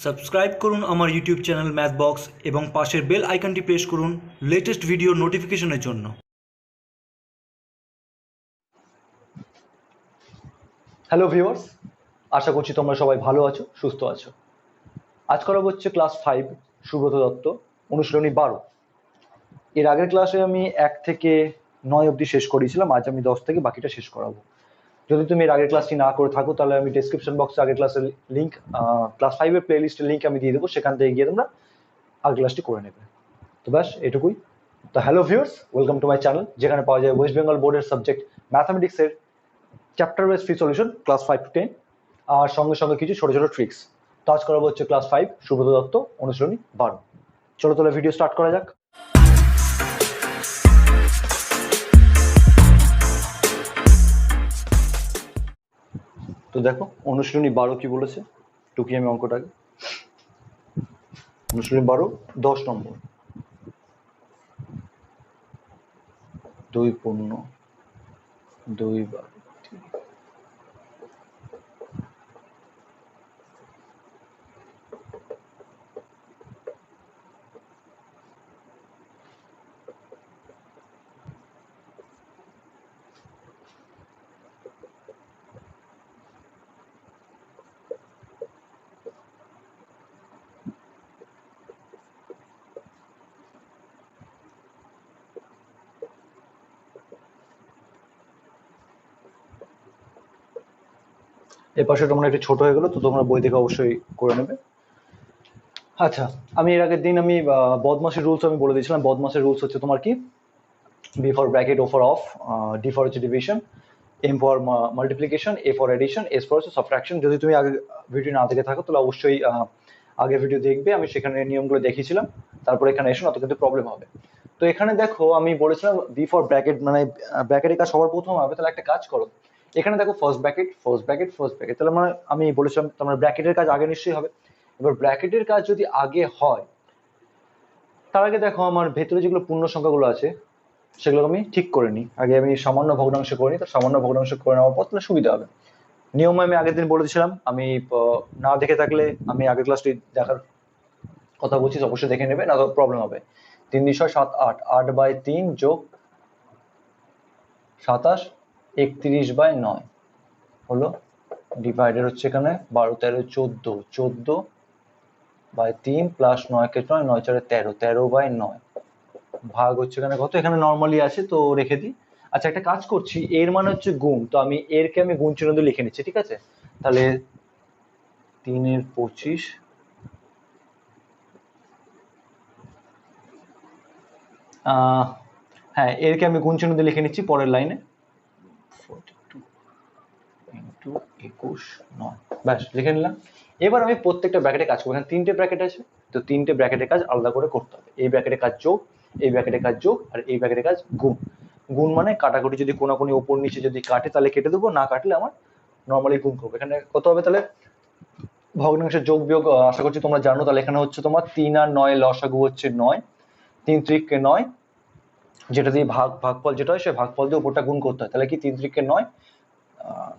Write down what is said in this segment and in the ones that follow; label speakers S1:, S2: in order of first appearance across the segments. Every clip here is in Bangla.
S1: সাবস্ক্রাইব করুন আমার ইউটিউব চ্যানেল ম্যাথ বক্স এবং পাশের বেল আইকনটি প্রেস করুন লেটেস্ট ভিডিও নোটিফিকেশনের জন্য।
S2: হ্যালো ভিউয়ার্স, আশা করছি তোমরা সবাই ভালো আছো, সুস্থ আছো। আজ করা হচ্ছে ক্লাস 5 সুব্রত দত্ত অনুশীলনী 12। এর আগের ক্লাসে আমি 1 থেকে 9 অবধি শেষ করেছিলাম, আজ আমি 10 থেকে বাকিটা শেষ করাবো। যদি তুমি এর আগের ক্লাসটি না করে থাকো তাহলে আমি ডেসক্রিপশন বক্সে আগের ক্লাসের লিঙ্ক, ক্লাস 5 এর প্লেলিস্টের লিঙ্ক আমি দিয়ে দেবো, সেখান থেকে গিয়ে তোমরা আগের ক্লাসটি করে নেবে। তো ব্যাস এটুকুই। তো hello viewers, welcome to my channel, যেখানে পাওয়া যায় ওয়েস্ট বেঙ্গল বোর্ডের সাবজেক্ট ম্যাথামেটিক্সের chapter wise free solution class 5 to 10 আর সঙ্গে সঙ্গে কিছু ছোট ছোট ট্রিক্স। তো আজ করাবো হচ্ছে ক্লাস 5 সুব্রত দত্ত অনুশীলনী 12। চলো তাহলে ভিডিও স্টার্ট করা যাক। তো দেখো অনুশীলনী 12 কি বলেছে, টুকি আমি অঙ্কটাকে। অনুশীলনী 12 10 নম্বর, 2 বার। এর পাশে তোমরা একটু ছোট হয়ে গেলো, তো তোমরা বই দেখে অবশ্যই করে নেবে। আচ্ছা, আমি এর আগের দিন আমি বদমাসের রুলস আমি বলে দিয়েছিলাম। বদমাসের রুলস হচ্ছে তোমার কি, B for bracket, O for of, D for হচ্ছে division, M for multiplication, A for addition, S for হচ্ছে সাবট্রাকশন। যদি তুমি আগে ভিডিও না দেখে থাকো তাহলে অবশ্যই আগের ভিডিও দেখবে, আমি সেখানে নিয়মগুলো দেখিয়েছিলাম। তারপরে এখানে এসো না তো কিন্তু প্রবলেম হবে। তো এখানে দেখো আমি বলেছিলাম বি ফর ব্র্যাকেট, মানে ব্র্যাকেটের কাজ সবার প্রথম হবে। তাহলে একটা কাজ করো, এখানে দেখো first bracket, first bracket, first bracket, তাহলে মানে আমি বলেছিলাম তোমার ব্র্যাকেটের কাজ আগে নিশ্চয়ই হবে। এবার ব্র্যাকেটের কাজ যদি আগে হয়, তার আগে দেখো আমার ভেতরে যেগুলো পূর্ণ সংখ্যাগুলো আছে সেগুলো আমি ঠিক করে নিই। আগে আমি সামান্য ভগ্নাংশ করে নিই, তো সামান্য ভগ্নাংশ করে নেওয়ার পর তাহলে সুবিধা হবে। নিয়ম আমি আগের দিন বলে দিয়েছিলাম, আমি না দেখে থাকলে আমি আগের ক্লাসটি দেখার কথা বলছি, অবশ্যই দেখে নেবে, না তো প্রবলেম হবে। 3 × 7 8, 8/3 যোগ 27 31/9 হলো, ডিভাইডেড হচ্ছে এখানে 12 13 14, 14/3 প্লাস 9 কে 9, 9 4 13, 13/9 ভাগ হচ্ছে এখানে কত, এখানে নর্মালি আছে তো রেখে দিই। আচ্ছা, একটা কাজ করছি, এর মানে হচ্ছে গুণ, তো আমি এরকে আমি গুণ চিহ্ন দিয়ে লিখে নিচ্ছি, ঠিক আছে। তাহলে 3 এর 25, হ্যাঁ এরকে আমি গুণ চিহ্ন দিয়ে লিখে নিচ্ছি পরের লাইনে, 42 × 21 9, ব্যাস লিখে নিলাম। এবার আমি প্রত্যেকটা ব্র্যাকেটে কাজ করবো। এখানে 3টে ব্র্যাকেট আছে, তো 3টে ব্র্যাকেটের কাজ আলাদা করে করতে হবে। এই ব্র্যাকেটের কাজ যোগ, এই ব্র্যাকেটের কাজ যোগ, আর এই ব্র্যাকেটের কাজ গুণ। গুণ মানে কাটাকুটি, যদি কোনাকুনি ওপর নিচে যদি কাটে তাহলে কেটে দেবো, না কাটলে আমার নর্মালি গুণ করবো। এখানে কত হবে তাহলে, ভগ্নাংশের যোগ বিয়োগ আশা করছি তোমরা জানো। তাহলে এখানে হচ্ছে তোমার 3 আর 9 লসাগু হচ্ছে 9, 3 × 9, যেটা দিয়ে ভাগফল যেটা হয় সে ভাগফল দিয়ে উপরটা গুণ করতে হয়। তাহলে কি 3 × 9,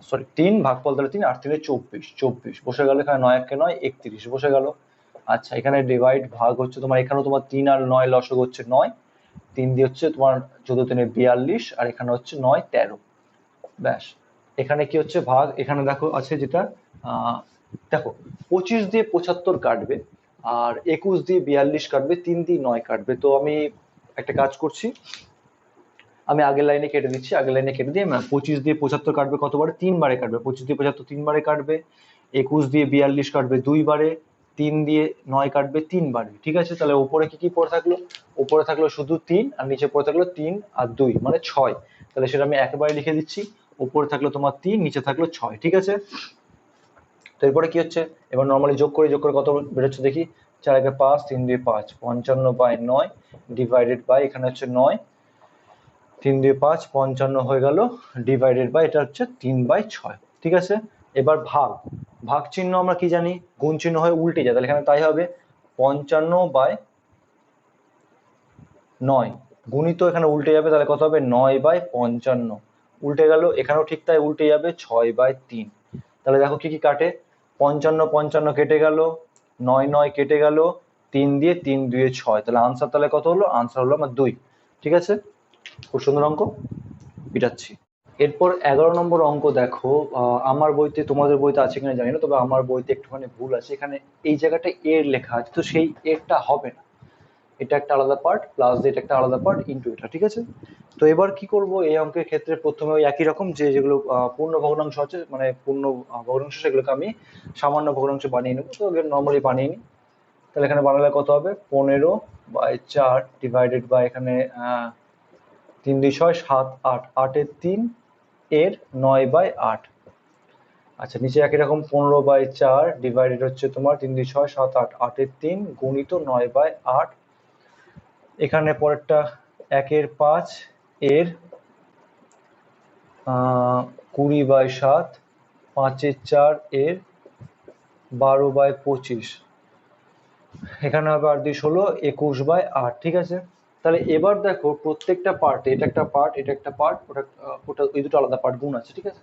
S2: সরি 3 ভাগফল, তাহলে 3 8 × 24, 24 বসে গেল। এখানে 9 × 9 31 বসে গেল। আচ্ছা, এখানে ডিভাইড ভাগ হচ্ছে তোমার, এখানেও তোমার 3 আর 9 লসাগু হচ্ছে 9, 3 দিয়ে হচ্ছে তোমার 14 × 3 = 42, আর এখানে হচ্ছে 9 13, ব্যাস। এখানে কি হচ্ছে ভাগ, এখানে দেখো আছে যেটা, দেখো 25 দিয়ে 75 কাটবে, আর 21 দিয়ে 42 কাটবে, 3 দিয়ে 9 কাটবে। তো আমি একটা কাজ করছি, আমি আগের লাইনে কেটে দিচ্ছি, আগের লাইনে কেটে দিয়ে 25 দিয়ে 75 কাটবে কতবারে, 3 বারে কাটবে। 25 দিয়ে 75 3 বারে কাটবে, 21 দিয়ে 42 কাটবে 2 বারে, 3 দিয়ে 9 কাটবে 3 বারে, ঠিক আছে। তাহলে উপরে কি কি পড়ে থাকলো, উপরে থাকলো শুধু 3, আর নিচে পড়ে থাকলো 3 আর 2 মানে 6। তাহলে সেটা আমি একবারে লিখে দিচ্ছি, উপরে থাকলো তোমার 3, নিচে থাকলো 6, ঠিক আছে। তো এরপরে কি হচ্ছে, এবার নর্মালি যোগ করে কত বেরোচ্ছে দেখি, 4 × 5, 3 × 5 55/9 ডিভাইডেড বাই, এখানে হচ্ছে 9, 3 × 5 55 হয়ে গেল, ডিভাইডেড বাই এটা হচ্ছে 3/6, ঠিক আছে। এবার ভাগ, ভাগ চিহ্ন আমরা কি জানি, গুণ চিহ্ন হয়ে উল্টে যায়, তাহলে এখানে তাই হবে 55/9 গুণিত, এখানে উল্টে যাবে, তাহলে কত হবে 9/55 উল্টে গেল। এখানেও ঠিক তাই উল্টে যাবে 6/3। তাহলে দেখো কি কি কাটে, 55 55 কেটে গেল, নয় নয় কেটে গেল, 3 দিয়ে 3 2 6, তাহলে আনসার তাহলে কত হলো? আনসার হলো আমার 2। ঠিক আছে, খুব সুন্দর অঙ্ক, পিটাচ্ছি। এরপর 11 নম্বর অঙ্ক দেখো, আমার বইতে, তোমাদের বইতে আছে কিনা জানি না, তবে আমার বইতে একটুখানি ভুল আছে। এখানে এই জায়গাটা এর লেখা আছে, তো সেই এরটা হবে না, এটা একটা আলাদা পার্ট, প্লাস এটা একটা আলাদা পার্ট, ইন্টু এটা। ঠিক আছে, তো এবার কি করব এই অঙ্কের ক্ষেত্রে? প্রথমে ওই একই রকম, যেগুলো পূর্ণ ভগ্নাংশ আছে, মানে পূর্ণ ভগ্নাংশ, সেগুলোকে আমি সামান্য ভগ্নাংশ বানিয়ে নেবো। তো নর্মালি বানিয়ে নিই। তাহলে এখানে বানালে কত হবে? 15/4 ডিভাইডেড বাই এখানে 3 2 6 7 8, 8 এর 3 এর 9/8। আচ্ছা, নিচে একই রকম 15/4 ডিভাইডেড হচ্ছে তোমার 3 2 6 7 8, 8 এর 3 গুণিত 9/8। এখানে পরেরটা 1 এর 5 এর 20/7, 5 এর 4 এর 12/25, এখানে হবে 8 দিয়ে 16, 21/8। ঠিক আছে, তাহলে এবার দেখো প্রত্যেকটা পার্ট, এটা একটা পার্ট, এটা একটা পার্ট, ওটা ওই দুটো আলাদা পার্ট গুণ আছে। ঠিক আছে,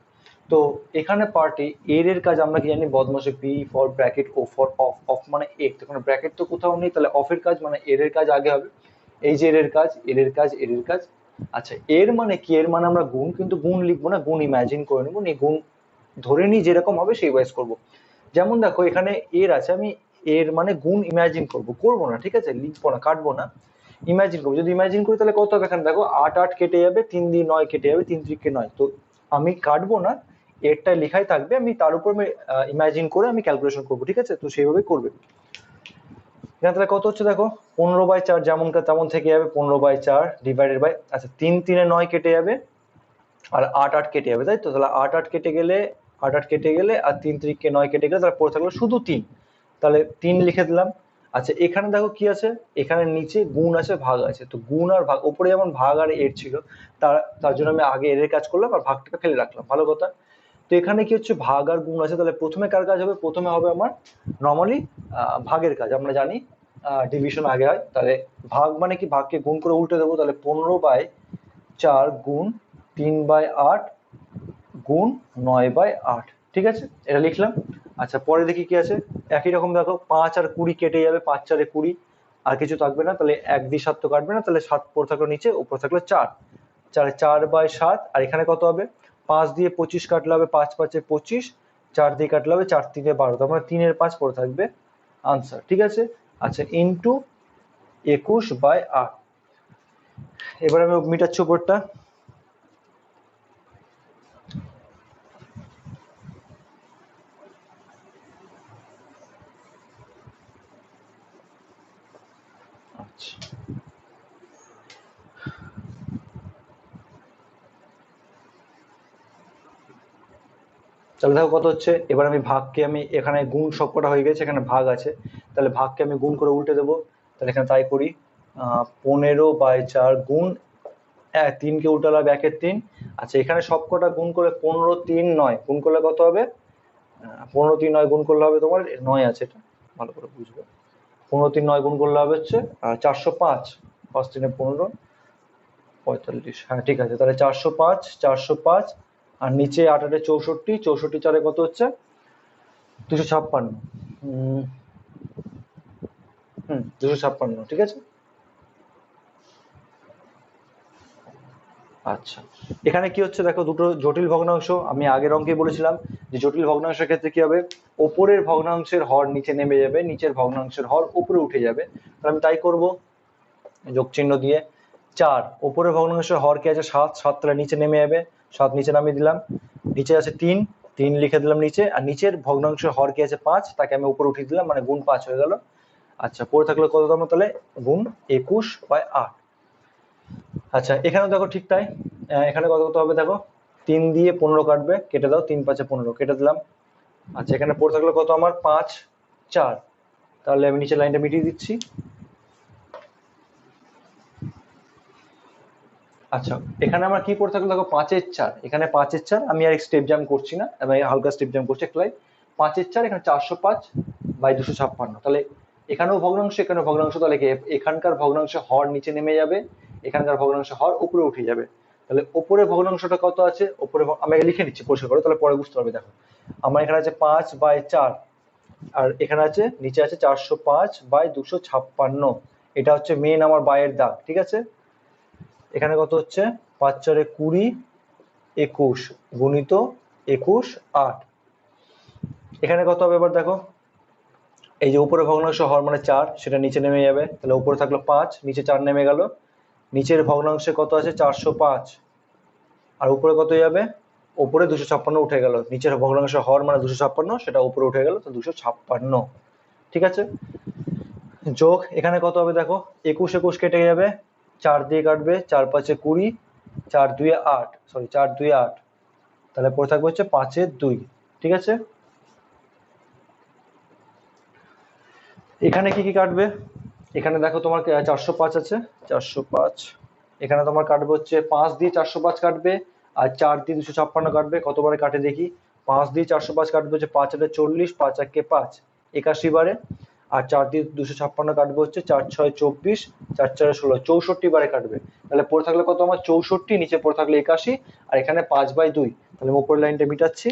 S2: তো এখানে পার্টে এর কাজ আমরা কি জানি? বদমাসে P for bracket, O for of, of মানে এক, তো কোনো ব্র্যাকেট তো কোথাও নেই, তাহলে অফের কাজ মানে এর কাজ আগে হবে। এই যে এর কাজ, এর কাজ, এর কাজ। আচ্ছা, এর মানে কি? এর মানে আমরা গুণ, কিন্তু গুণ লিখবো না, গুণ ইমাজিন করে নেবো, নিয়ে গুণ ধরে নিই যেরকম হবে সেই ওয়াইজ করবো। যেমন দেখো এখানে এর আছে, আমি এর মানে গুণ ইমাজিন করবো না। ঠিক আছে, লিখবো না, কাটবো না, ইমাজিন করবো। যদি ইমাজিন করি তাহলে কত হবে? এখানে দেখো 8 8 কেটে যাবে, 3 দিয়ে 9 কেটে যাবে, 3 3 9। তো আমি কাটবো না, এরটা লেখাই থাকবে, আমি তার উপর ইমাজিন করে আমি ক্যালকুলেশন করবো। ঠিক আছে, তো সেইভাবে করবে। এখানে তাহলে কত হচ্ছে দেখো, 15/4 যেমন তেমন থেকে যাবে, 15/4 ডিভাইডেড বাই, আচ্ছা 3 3 9 কেটে যাবে, আর 8 8 কেটে যাবে, তাই তো? তাহলে 8 8 কেটে গেলে, 8 8 কেটে গেলে, আর 3 3 9 কেটে গেলে, তারপর থাকলো শুধু 3, তাহলে 3 লিখে দিলাম। আচ্ছা, এখানে দেখো কি আছে? এখানে নিচে গুণ আছে, ভাগ আছে, তো গুণ আর ভাগ, উপরে যেমন ভাগ আর এর ছিল, তার জন্য আমি আগে এর কাজ করলাম আর ভাগটাকে ফেলে রাখলাম, ভালো কথা। তো এখানে কি হচ্ছে? ভাগ আর গুণ আছে, তাহলে প্রথমে কার কাজ হবে? প্রথমে হবে আমার নর্মালি ভাগের কাজ, আমরা জানি ডিভিশন আগে হয়। তাহলে ভাগ মানে কি? ভাগকে গুণ করে উল্টে দেবো, তাহলে 15/4 গুণ 3/8 গুণ 9/8। ঠিক আছে, এটা লিখলাম। আচ্ছা, পরে দেখি কি আছে। একই রকম দেখো, 5 আর 20 কেটে যাবে, 5 4 20, আর কিছু থাকবে না, তাহলে 1 দিয়ে 7 তো কাটবে না, তাহলে 7 পরে থাকলো নিচে, উপরে থাকলো 4, 4 4/7। আর এখানে কত হবে? 5 দিয়ে 25 কাটলে হবে 5 5 এ 25, 4 দিয়ে কাটলে হবে 4 3 এ 12, তার মানে 3 এর 5 পরে থাকবে আনসার। ঠিক আছে, আচ্ছা, ইন্টু 21/8। এবার আমি মিটাচ্ছি উপরটা। আচ্ছা, তাহলে দেখো কত হচ্ছে। এবার আমি ভাগকে, আমি এখানে গুণ সবকটা হয়ে গেছে, এখানে ভাগ আছে, তাহলে ভাগকে আমি গুণ করে উল্টে দেবো। তাহলে এখানে তাই করি, 15/4 গুণ 3 কে উল্টালাম 1 এর 3। আচ্ছা, এখানে সবকটা গুণ করে 15 3 9 গুণ করলে কত হবে? 15 3 9 গুণ করলে হবে তোমার 9 আছে, এটা ভালো করে বুঝবে। 15 3 9 গুণ করলে হবে হচ্ছে 405, 5 3 15 45। হ্যাঁ, ঠিক আছে, তাহলে 405 405, আর নিচে 8 8 64, 64 4 কত হচ্ছে? 256। 256। ঠিক আছে, আচ্ছা, এখানে কি হচ্ছে দেখো, দুটো জটিল ভগ্নাংশ। আমি আগের অঙ্কে বলেছিলাম যে জটিল ভগ্নাংশের ক্ষেত্রে কি হবে? ওপরের ভগ্নাংশের হর নিচে নেমে যাবে, নিচের ভগ্নাংশের হর উপরে উঠে যাবে। তাহলে আমি তাই করব, যোগ চিহ্ন দিয়ে। 4, ওপরের ভগ্নাংশের হর কি আছে? 7, 7 তাহলে নিচে নেমে যাবে, 7 নিচে নামিয়ে দিলাম। নিচে আছে 3, 3 লিখে দিলাম নিচে, আর নিচের ভগ্নাংশের হর কি আছে? 5, তাকে আমি উপরে উঠিয়ে দিলাম, মানে গুণ 5 হয়ে গেল। আচ্ছা, পরে থাকলো কত দাম? তাহলে গুণ 21/8। আচ্ছা, এখানেও দেখো ঠিক তাই, এখানে কত কত হবে দেখো, 3 দিয়ে 15 কাটবে, কেটে দাও, 3 5 15 কেটে দিলাম। আচ্ছা, এখানে পড়ে থাকলো কত আমার? 5 4, তাহলে আমি নিচের লাইনটা মিটিয়ে দিচ্ছি। আচ্ছা, এখানে আমার কি পড়ে থাকলো দেখো, 5 এর 4, এখানে 5 এর 4, আমি আর স্টেপ জাম্প করছি না, আমি হালকা স্টেপ জাম্প করছি একলাই। 5 এর 4, এখানে 405/256, তাহলে এখানেও ভগ্নাংশ, এখানেও ভগ্নাংশ, তাহলে কি এখানকার ভগ্নাংশে হর নিচে নেমে যাবে, এখানকার ভগ্নাংশে হর উপরে উঠে যাবে। তাহলে উপরে ভগ্নাংশটা কত আছে? উপরে আমি লিখে নিচ্ছি পরিষ্কার করে, তাহলে পরে বুঝতে পারবে। দেখো, আমার এখানে আছে 5/4, আর এখানে আছে নিচে আছে 405/256, এটা হচ্ছে মেন আমার বাইয়ের দাগ, ঠিক আছে। এখানে কত হচ্ছে 5×4 = 20, 21 গুণিত 21 8। এখানে কত হবে এবার দেখো, এই যে উপরে ভগ্নাংশ হর মানে 4, সেটা নিচে নেমে যাবে, তাহলে উপরে থাকলো 5, নিচে 4 নেমে গেল। নিচের ভগ্নাংশে কত আছে 405, আর উপরে কত যাবে, উপরে 256 উঠে গেল, নিচের ভগ্নাংশ হর মানে 256, সেটা উপরে উঠে গেল, তো 256, ঠিক আছে। যোগ এখানে কত হবে দেখো, 21 21 কেটে যাবে, 4 দিয়ে কাটবে, 4×5 = 20, 4×2 = 8, সরি 4×2 = 8, তাহলে পরে থাকবে হচ্ছে 5/2, ঠিক আছে। এখানে কি কি কাটবে, এখানে দেখো তোমার 405 আছে, 405, এখানে তোমার কাটবে হচ্ছে 5 দিয়ে 405 কাটবে, আর 4 দিয়ে 256 কাটবে, কতবারে কাটে দেখি, 5 দিয়ে 405 কাটবে হচ্ছে 5 × 40, 5 × 5 81 বারে, আর 4 দিয়ে 256 কাটবে হচ্ছে 4 × 6 = 24, 4 × 4 = 16, 64 বারে কাটবে। তাহলে পড়ে থাকলে কত আমার 64, নিচে পড়ে থাকলে 81, আর এখানে 5/2, তাহলে উপরের লাইনটা মিটাচ্ছি,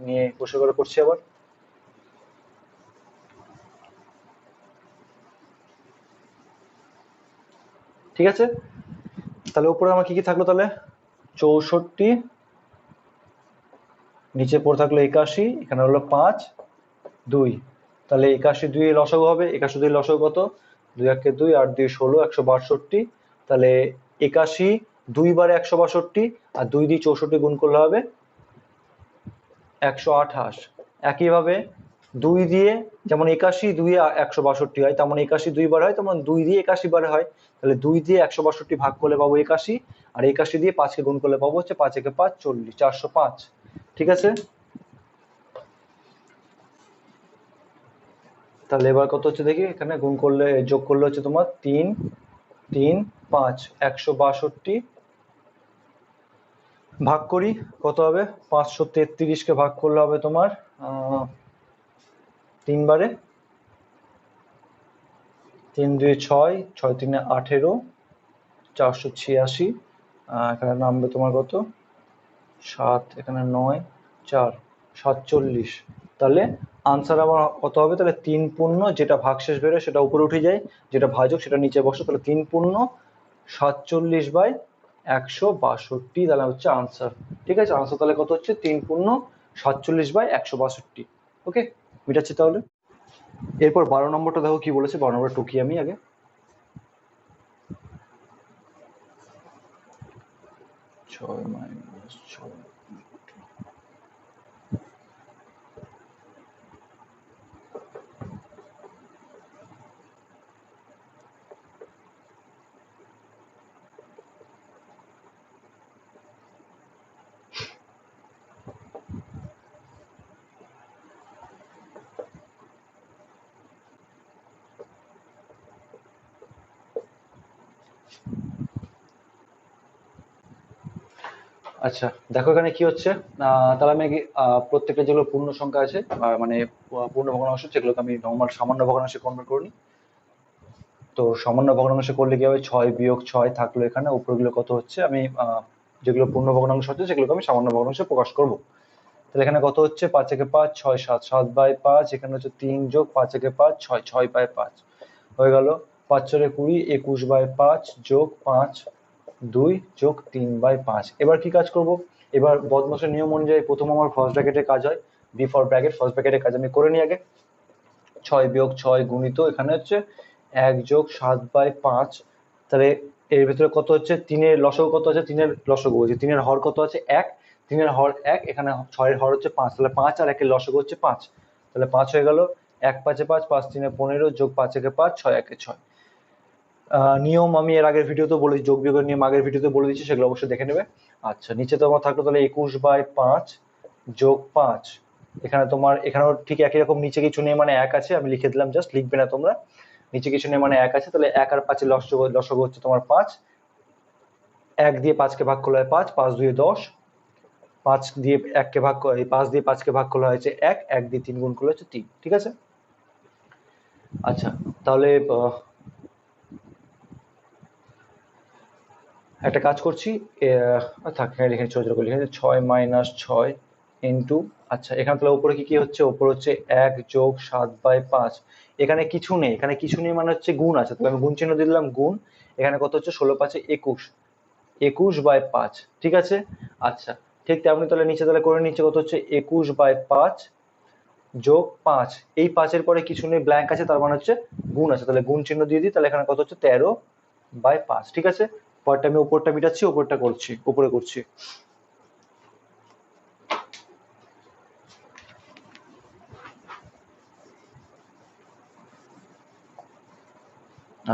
S2: নিয়ে বসে করে করছি আবার। ঠিক আছে, তাহলে উপরে আমার কি কি থাকলো, তাহলে 64, নিচে পড়ে থাকলো 81, এখানে হলো 5 2, তাহলে 81 2 লসাগু হবে, 81 2 লসাগু কত, 2 × 1 = 2, 8 2 = 16, 162, তাহলে 81 2 বারে 162, আর 2 দিয়ে 64 গুণ করলে হবে 128। একইভাবে 2 দিয়ে, যেমন 81 2 এ 162 হয়, তেমন 81 2 বার হয়, তেমন 2 দিয়ে 81 বারে হয়, তাহলে 2 দিয়ে 162 ভাগ করলে পাবো 81, আর 81 দিয়ে 5 কে গুণ করলে পাবো হচ্ছে 5 × 5 = 40, 405, ঠিক আছে। তাহলে এবার কত হচ্ছে দেখি, এখানে গুণ করলে, যোগ করলে হচ্ছে তোমার 3 3 5 162, ভাগ করি কত হবে, 533 কে ভাগ করলে হবে তোমার 3 বারে, 3 2 6, 6 3 18, 486, এখানে নামবে তোমার কত 7, এখানে 9 4 47, তাহলে আনসার আমার কত হবে, তাহলে 3 পূর্ণ, যেটা ভাগশেষ বেরোয় সেটা উপরে উঠে যায়, যেটা ভাজক সেটা নিচে বসে, তাহলে 3 পূর্ণ 47/162, তাহলে হচ্ছে আনসার, ঠিক আছে। আনসার তাহলে কত হচ্ছে 3 পূর্ণ 47/162, ওকে, মিটাচ্ছি তাহলে। এরপর 12 নম্বরটা দেখো কি বলেছে, 12 নম্বর টুকি আমি আগে, 6 - 6, আচ্ছা দেখো এখানে কি হচ্ছে, তাহলে আমি আগে প্রত্যেকটা যেগুলো পূর্ণ সংখ্যা আছে, মানে পূর্ণ ভগ্নাংশ, সেগুলোকে আমি নর্মাল সামান্য ভগ্নাংশে কনভার্ট করে নিই। তো সামান্য ভগ্নাংশে করলে কি হবে, 6 - 6 থাকলো এখানে, উপরগুলো কত হচ্ছে, আমি যেগুলো পূর্ণ ভগ্নাংশ হচ্ছে সেগুলোকে আমি সামান্য ভগ্নাংশে প্রকাশ করব। তাহলে এখানে কত হচ্ছে 5 × 5 = 6 7, 7/5, এখানে হচ্ছে 3 যোগ 5 × 5 6, 6/5 হয়ে গেল, 5 × 4 = 20, 21/5 যোগ 5 2 যোগ 3/5। এবার কি কাজ করব, এবার বদমাশের নিয়ম অনুযায়ী প্রথম আমার ফার্স্ট ব্র্যাকেটে কাজ হয়, বিফোর ব্র্যাকেট, ফার্স্ট ব্র্যাকেটে কাজ আমি করে নিই আগে। 6 - 6 গুণিত, এখানে হচ্ছে 1 যোগ 7/5, তাহলে এর ভিতরে কত হচ্ছে, 3 এর লসাগু কত আছে, 3 এর লসাগু বলছি, 3 এর হর কত আছে 1, 3 এর হর 1, এখানে 6 এর হর হচ্ছে 5, তাহলে 5 আর 1 এর লসাগু হচ্ছে 5, তাহলে 5 হয়ে গেল, 1 5 5, 5 3 15, যোগ 5 × 5 6 1 6। নিয়ম আমি এর আগের ভিডিওতে বলেছি, যোগ বিয়োগের নিয়ম আগের ভিডিওতে বলে দিচ্ছি, সেগুলো অবশ্যই দেখে নেবে। আচ্ছা, নিচে তোমার থাকলো তাহলে 21/5 যোগ 5, এখানে তোমার এখানেও ঠিক একই রকম, নিচে কিছু নেই মানে 1 আছে, আমি লিখে দিলাম, জাস্ট লিখবে না তোমরা, নিচে কিছু নেই মানে 1 আছে, তাহলে 1 আর 5 এর লসাগু হচ্ছে তোমার 5, 1 দিয়ে 5 কে ভাগ করলে হয় 5, 5 2 10, 5 দিয়ে 1 কে ভাগ, 5 দিয়ে 5 কে ভাগ করলে হয়েছে 1, 1 দিয়ে 3 গুণ করলে হচ্ছে 3, ঠিক আছে। আচ্ছা, তাহলে একটা কাজ করছি, থাক এখানে লিখে ছোট ছোট করে লিখে 6 - 6 ইন্টু, আচ্ছা এখানে তাহলে উপরে কি কি হচ্ছে, উপরে হচ্ছে 1 যোগ 7/5। এখানে কিছু নেই, এখানে কিছু নেই মানে হচ্ছে গুণ আছে, তাহলে আমি গুণ চিহ্ন দিলাম গুণ। এখানে কত হচ্ছে 16×5 21, 21/5, ঠিক আছে। আচ্ছা ঠিক তেমনি তাহলে নিচে তাহলে করে নিচে কত হচ্ছে 21/5 যোগ 5, এই 5-এর পরে কিছু নেই, ব্ল্যাঙ্ক আছে, তার মানে হচ্ছে গুণ আছে, তাহলে গুণ চিহ্ন দিয়ে দিই, তাহলে এখানে কত হচ্ছে 13/5, ঠিক আছে। পরেরটা আমি উপরটা মিটাচ্ছি, উপরটা করছি, উপরে করছি।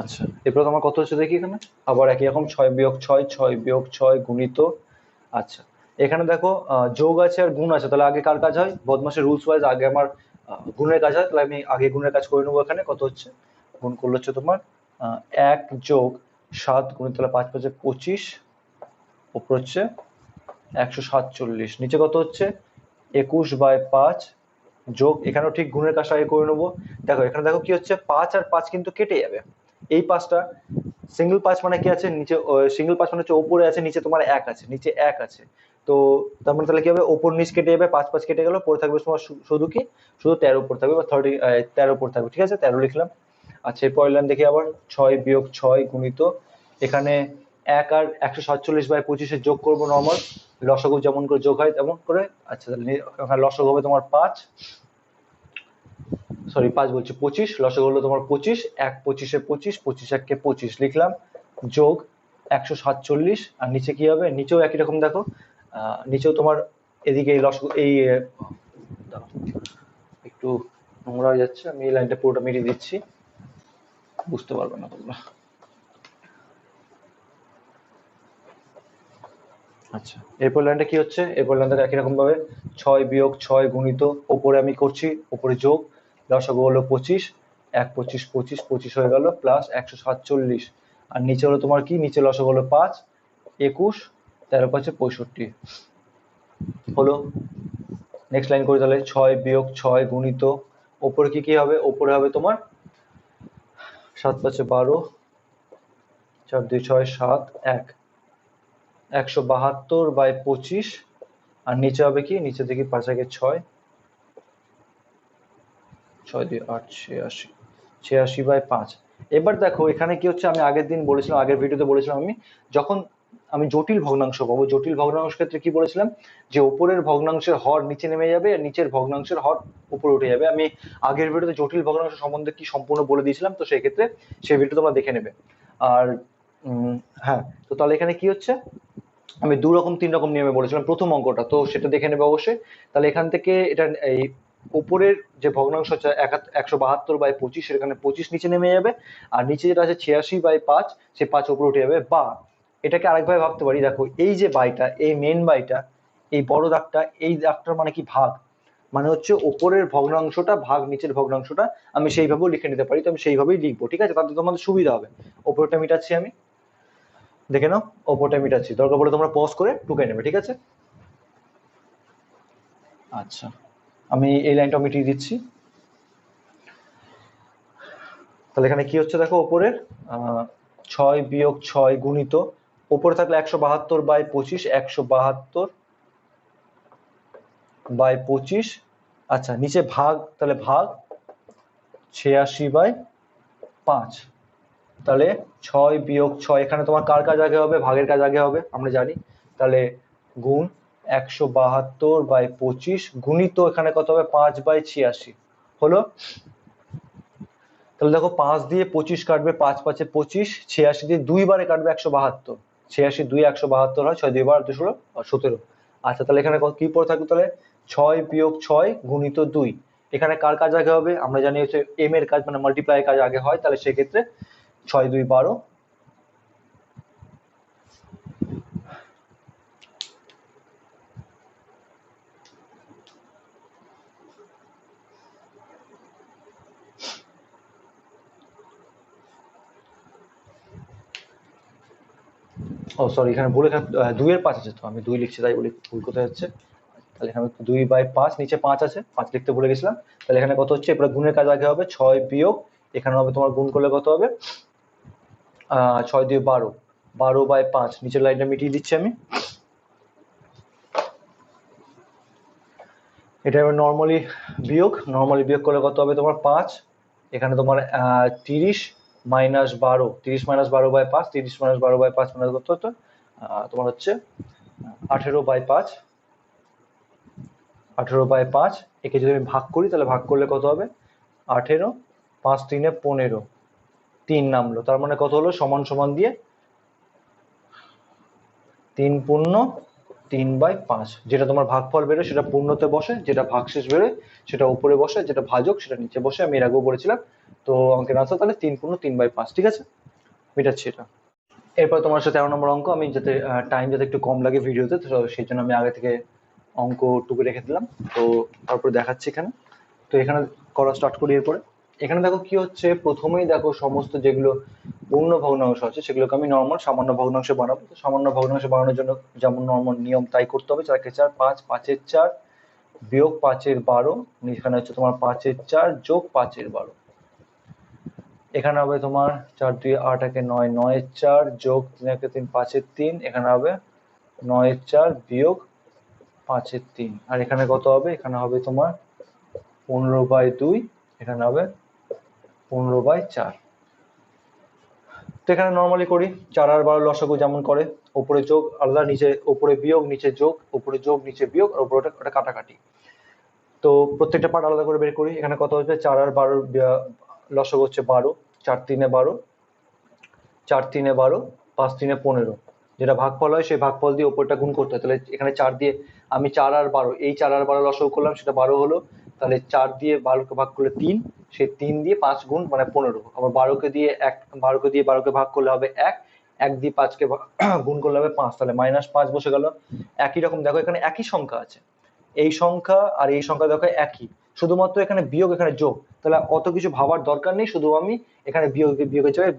S2: আচ্ছা এরপর তোমার কত হচ্ছে দেখি, এখানে আবার একই রকম 6-6, 6-6 গুণিত, আচ্ছা এখানে দেখো যোগ আছে আর গুণ আছে, তাহলে আগে কার কাজ হয়, বদমাসের রুলস ওয়াইজ আগে আমার গুণের কাজ হয়, তাহলে আমি আগে গুণের কাজ করে নেবো। এখানে কত হচ্ছে, গুণ করলে হচ্ছে তোমার 1 যোগ 7 গুণিত, তাহলে 5×5 25, উপর হচ্ছে 147, নিচে কত হচ্ছে 21/5 যোগ, এখানেও ঠিক গুণের কাজটা আগে করে নেবো। দেখো এখানে দেখো কি হচ্ছে, 5 আর 5 কিন্তু কেটে যাবে, এই 5টা সিঙ্গেল 5 মানে কি আছে নিচে, সিঙ্গেল 5 মানে হচ্ছে উপরে আছে, নিচে তোমার 1 আছে, নিচে 1 আছে, তো তার মানে তাহলে কি হবে, ওপর নিচ কেটে যাবে, 5 5 কেটে গেল, পরে থাকবে তোমার শুধু কি, শুধু 13 উপর থাকবে, বা 13 উপর থাকবে, ঠিক আছে, 13 লিখলাম। আচ্ছা এরপর লাইন দেখি আবার 6-6 গুণিত, এখানে 1 আর 147/25 যোগ করবো নর্মাল, লসাগু যেমন করে যোগ হয় তেমন করে। আচ্ছা তাহলে এখানে লসাগু হবে তোমার 5, সরি 5 বলছি 25, লসাগু হলো তোমার 25, 1 25 25, 1 25 লিখলাম, যোগ 147, আর নিচে কি হবে, নিচেও একই রকম দেখো, নিচেও তোমার এদিকে এই লসাগু এই দাঁড়াও, একটু নোংরা হয়ে যাচ্ছে, আমি এই লাইনটা পুরোটা মিটিয়ে দিচ্ছি, বুঝতে পারবে না তোমরা। আচ্ছা এরপর লাইনটা কি হচ্ছে, এরপর লাইনটা একই রকম ভাবে 6-6 গুণিত, ওপরে আমি করছি, ওপরে যোগ, লসাগু হলো 25, 1 25 25 25 হয়ে গেল, প্লাস 147, আর নিচে হলো তোমার কি, নিচে লসাগু হলো 5 21, 13×5 65 হলো। নেক্সট লাইন করি তাহলে 6-6 গুণিত, ওপরে কি কি হবে, ওপরে হবে তোমার 7×5 12, 4 2 6 7 1, 172/25, আর নিচে হবে কি, নিচে দেখি 5 1 6, 6 2 8 86, 86/5। এবার দেখো এখানে কি হচ্ছে, আমি আগের দিন বলেছিলাম, আগের ভিডিওতে বলেছিলাম, আমি যখন আমি জটিল ভগ্নাংশ পাবো, জটিল ভগ্নাংশ ক্ষেত্রে কি বলেছিলাম, যে উপরের ভগ্নাংশের হর নিচে নেমে যাবে, আর নিচের ভগ্নাংশের হর উপরে উঠে যাবে। আমি আগের ভিডিওতে জটিল ভগ্নাংশ সম্বন্ধে কি সম্পূর্ণ বলে দিয়েছিলাম, তো সেই ক্ষেত্রে সেই ভিডিও তোমরা দেখে নেবে। আর হ্যাঁ, তো তাহলে এখানে কি হচ্ছে, আমি 2 রকম 3 রকম নিয়মে বলেছিলাম প্রথম অঙ্কটা, তো সেটা দেখে নেবে অবশ্যই। তাহলে এখান থেকে এটা এই উপরের যে ভগ্নাংশ হচ্ছে 172/25, সেখানে 25 নিচে নেমে যাবে, আর নিচে যেটা আছে 86/5, সে 5 উপরে উঠে যাবে। বা এটাকে আরেকভাবে ভাবতে পারি, দেখো এই যে বাইটা, এই মেন বাইটা, এই বড় দাগটা, এই দাগটার মানে কি, ভাগ, মানে হচ্ছে উপরের ভগ্নাংশটা ভাগ নিচের ভগ্নাংশটা, আমি সেইভাবেও লিখে নিতে পারি, তো আমি সেইভাবেই লিখবো, ঠিক আছে, তাতে তোমাদের সুবিধা হবে। উপরটা মিটাচ্ছি আমি, দেখে নাও, ওপরটা মিটাচ্ছি, দরকার পড়লে তোমরা পজ করে টুকে নেবে, ঠিক আছে। আচ্ছা আমি এই লাইনটা মিটিয়ে দিচ্ছি। তাহলে এখানে কি হচ্ছে দেখো, ওপরের 6-6 গুণিত, ওপরে থাকলে 172/25, 172/25, আচ্ছা নিচে ভাগ, তাহলে ভাগ 86/5, তাহলে 6-6, এখানে তোমার কার কাজ আগে হবে, ভাগের কাজ আগে হবে আমরা জানি, তাহলে গুণ 172/25 গুণিত, এখানে কত হবে 5/86 হলো। তাহলে দেখো 5 দিয়ে 25 কাটবে, 5 5 25, 86 দিয়ে 2 বারে কাটবে 172, 86 2 172 হয়, 6 2 বার 2 17। আচ্ছা তাহলে এখানে কি পড়ে থাকবে, তাহলে 6-6 গুণিত 2, এখানে কার কাজ আগে হবে, আমরা জানি হচ্ছে এম এর কাজ, মানে মাল্টিপ্লাই কাজ আগে হয়, তাহলে সেক্ষেত্রে 6 2 12। ও সরি, এখানে ভুল, এখানে 2 এর 5 আছে, তো আমি 2 লিখছি, তাই বলি ভুল কোথায় যাচ্ছে। তাহলে এখানে 2/5, নিচে 5 আছে, 5 লিখতে ভুলে গেছিলাম। তাহলে এখানে কত হচ্ছে, এরপরে গুণের কাজ আগে হবে, 6 বিয়োগ, এখানে হবে তোমার গুণ করলে কত হবে, 6 2 12, 12/5, নিচের লাইনটা মিটিয়ে দিচ্ছি আমি। এটা নর্মালি বিয়োগ করলে কত হবে তোমার 5, এখানে তোমার 30 মাইনাস 12, 30 - 12/5, 30 - 12/5 মানে কত হতো তোমার হচ্ছে 18/5, 18/5। একে যদি আমি ভাগ করি তাহলে ভাগ করলে কত হবে 18, 5 × 3 = 15, 3 নামলো, তার মানে কত হলো সমান সমান দিয়ে 3 পূর্ণ 3/5। যেটা তোমার ভাগফল বেরোয় সেটা পূর্ণতে বসে, যেটা ভাগশেষ বেরোয় সেটা উপরে বসে, যেটা ভাজক সেটা নিচে বসে, আমি এর আগেও বলেছিলাম। তো অঙ্কের আনসার তাহলে 3 পূর্ণ 3/5, ঠিক আছে, মেটাচ্ছি এটা। এরপর তোমার সাথে 13 নম্বর অঙ্ক, আমি যাতে টাইম যাতে একটু কম লাগে ভিডিওতে, তো সেই জন্য আমি আগে থেকে অঙ্ক টুকে রেখে দিলাম। তো তারপরে দেখাচ্ছি এখানে। তো এখানে করা স্টার্ট করি। এরপরে এখানে দেখো কি হচ্ছে, প্রথমেই দেখো সমস্ত যেগুলো পূর্ণ ভগ্নাংশ আছে সেগুলোকে আমি নর্মাল সামান্য ভগ্নাংশে বানাবো। তো সামান্য ভগ্নাংশে বানানোর জন্য যেমন নর্মাল নিয়ম তাই করতে হবে। 4 × 4 = 5, 5 × 4 বিয়োগ 5 × 12, এখানে হচ্ছে তোমার 5 × 4 যোগ 5 × 12। এখানে হবে তোমার 4 × 2 = 8, 1 × 9, 9 × 4 যোগ 3 × 3 = 5 × 3, এখানে হবে 9 × 4 বিয়োগ 5 × 3। আর এখানে কত হবে, এখানে হবে তোমার 15/2, এখানে হবে 15/4। তো এখানে নর্মালি করি 4 আর 12 লসাগু যেমন করে, উপরে যোগ আলাদা, নিচে উপরে বিয়োগ, নিচে যোগ, উপরে যোগ নিচে বিয়োগ, আর উপরে ওটা কাটাকাটি। তো প্রত্যেকটা পার্ট আলাদা করে বের করি। এখানে কত হচ্ছে 4 আর 12 লসাগু হচ্ছে 12, 4 × 3 = 12, 4 × 3 = 12, 5 × 3 = 15। যেটা ভাগফল হয় সেই ভাগফল দিয়ে উপরটা গুণ করতে হয়। তাহলে এখানে 4 দিয়ে আমি 4 আর 12, এই 4 আর 12 লসাগু করলাম, সেটা 12 হলো। তাহলে 4 দিয়ে 12কে ভাগ করলে 3, সেই 3 দিয়ে 5 গুণ মানে 15। আবার 12কে দিয়ে 12কে ভাগ করলে হবে 1, 1 দিয়ে 5কে গুণ করলে হবে 5, তাহলে -5 বসে গেল। একই রকম দেখো এখানে একই সংখ্যা আছে, এই সংখ্যা আর এই সংখ্যা দেখো একই, শুধুমাত্র এখানে বিয়োগ এখানে যোগ, তাহলে অত কিছু ভাবার দরকার নেই, শুধু আমি এখানে বিয়োগের জায়গায়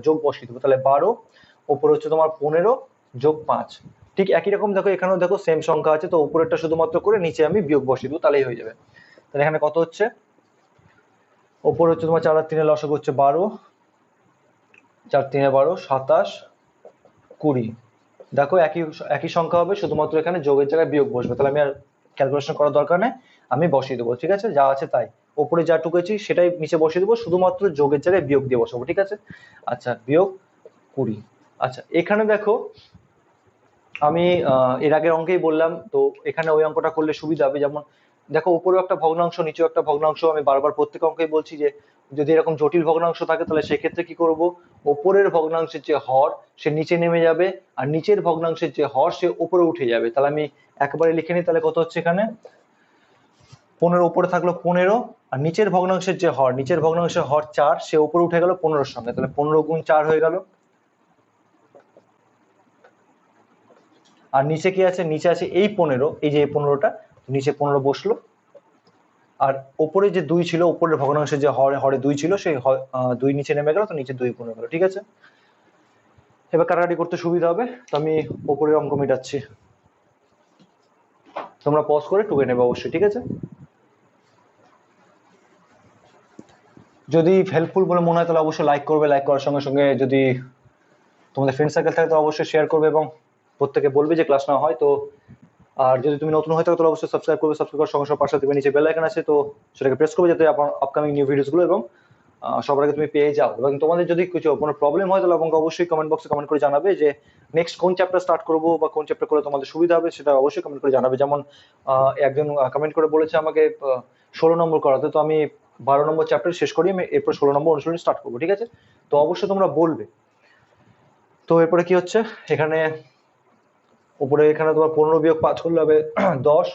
S2: যোগ বসিয়ে দেবো। তাহলে 12, ওপরে হচ্ছে তোমার 15 যোগ 5। ঠিক একই রকম দেখো এখানেও দেখো সেম সংখ্যা আছে, তো উপরেরটা শুধুমাত্র করে নিচে আমি বিয়োগ বসিয়ে দেবো, তাহলেই হয়ে যাবে। তাহলে এখানে কত হচ্ছে, ওপরে হচ্ছে তোমার 4 আর 3 লসাগু হচ্ছে 12, 4 × 3 = 12, 27, 20। দেখো একই সংখ্যা হবে, শুধুমাত্র এখানে যোগের জায়গায় বিয়োগ বসবে। তাহলে আমি আর ক্যালকুলেশন করার দরকার নেই, আমি বসিয়ে দেবো, ঠিক আছে, যা আছে তাই। ওপরে যা টুকেছি সেটাই নিচে বসিয়ে দেবো, শুধুমাত্র যোগের জায়গায় বিয়োগ দিয়ে বসাবো, ঠিক আছে। আচ্ছা, বিয়োগ 20। আচ্ছা, এখানে দেখো আমি এর আগের অঙ্কেই বললাম, তো এখানে ওই অঙ্কটা করলে সুবিধা হবে। যেমন দেখো উপরেও একটা ভগ্নাংশ, নিচেও একটা ভগ্নাংশ, আমি বারবার প্রত্যেক অঙ্কেই বলছি যে যদি এরকম জটিল ভগ্নাংশ থাকে তাহলে সেক্ষেত্রে কি করব, ওপরের ভগ্নাংশের যে হর সে নিচে নেমে যাবে, আর নিচের ভগ্নাংশের যে হর সে উপরে উঠে যাবে। তাহলে আমি একবারে লিখে নিই, তাহলে কত হচ্ছে এখানে 15, উপরে থাকলো 15, আর নিচের ভগ্নাংশের যে হর, নিচের ভগ্নাংশের হর 4, সে উপরে উঠে গেল 15-র সঙ্গে, তাহলে 15 × 4 হয়ে গেল। আর নিচে কি আছে, নিচে আছে এই 15, এই যে এই 15টা, নিচে 15 বসলো। আর ওপরে যে 2 ছিল, উপরের ভগ্নাংশে যে হরে 2 ছিল, সেই 2 নিচে নেমে গেল, তো নিচে 2 কমে গেল, ঠিক আছে। এবার কাটাকাটি করতে সুবিধা হবে, তো আমি ওপরের অঙ্ক মেটাচ্ছি, তোমরা পজ করে টুকে নেবে অবশ্যই, ঠিক আছে। যদি হেল্পফুল বলে মনে হয় তাহলে অবশ্যই লাইক করবে, লাইক করার সঙ্গে সঙ্গে যদি তোমাদের ফ্রেন্ড সার্কেল থাকে তো অবশ্যই শেয়ার করবে, এবং প্রত্যেকে বলবে যে ক্লাস নেওয়া হয়। তো আর যদি তুমি নতুন হয়ে থাকো তাহলে অবশ্যই সাবস্ক্রাইব করবে, সাবস্ক্রাইব করার সঙ্গে সঙ্গে পাশে দেখবে নিচে বেল আইকন আছে, তো সেটাকে প্রেস করবে যাতে আপকামিং নিউ ভিডিওসগুলো এবং সবার আগে তুমি পেয়ে যাও। এবং তোমাদের যদি কিছু কোনো প্রবলেম হয় তাহলে আমাকে অবশ্যই কমেন্ট বক্সে কমেন্ট করে জানাবে যে নেক্সট কোন চ্যাপ্টার স্টার্ট করবো বা কোন চ্যাপ্টার করলে তোমাদের সুবিধা হবে, সেটা অবশ্যই কমেন্ট করে জানাবে। যেমন একজন কমেন্ট করে বলেছে আমাকে 16 নম্বর করাতে, তো আমি 12 নম্বর চ্যাপ্টার শেষ করি, আমি এরপর 16 নম্বর অনুশীলন স্টার্ট করবো, ঠিক আছে। তো অবশ্যই তোমরা বলবে। তো এরপরে কি হচ্ছে, এখানে উপরে এখানে তোমার 15 বিয়োগ 5 করলে হবে 10,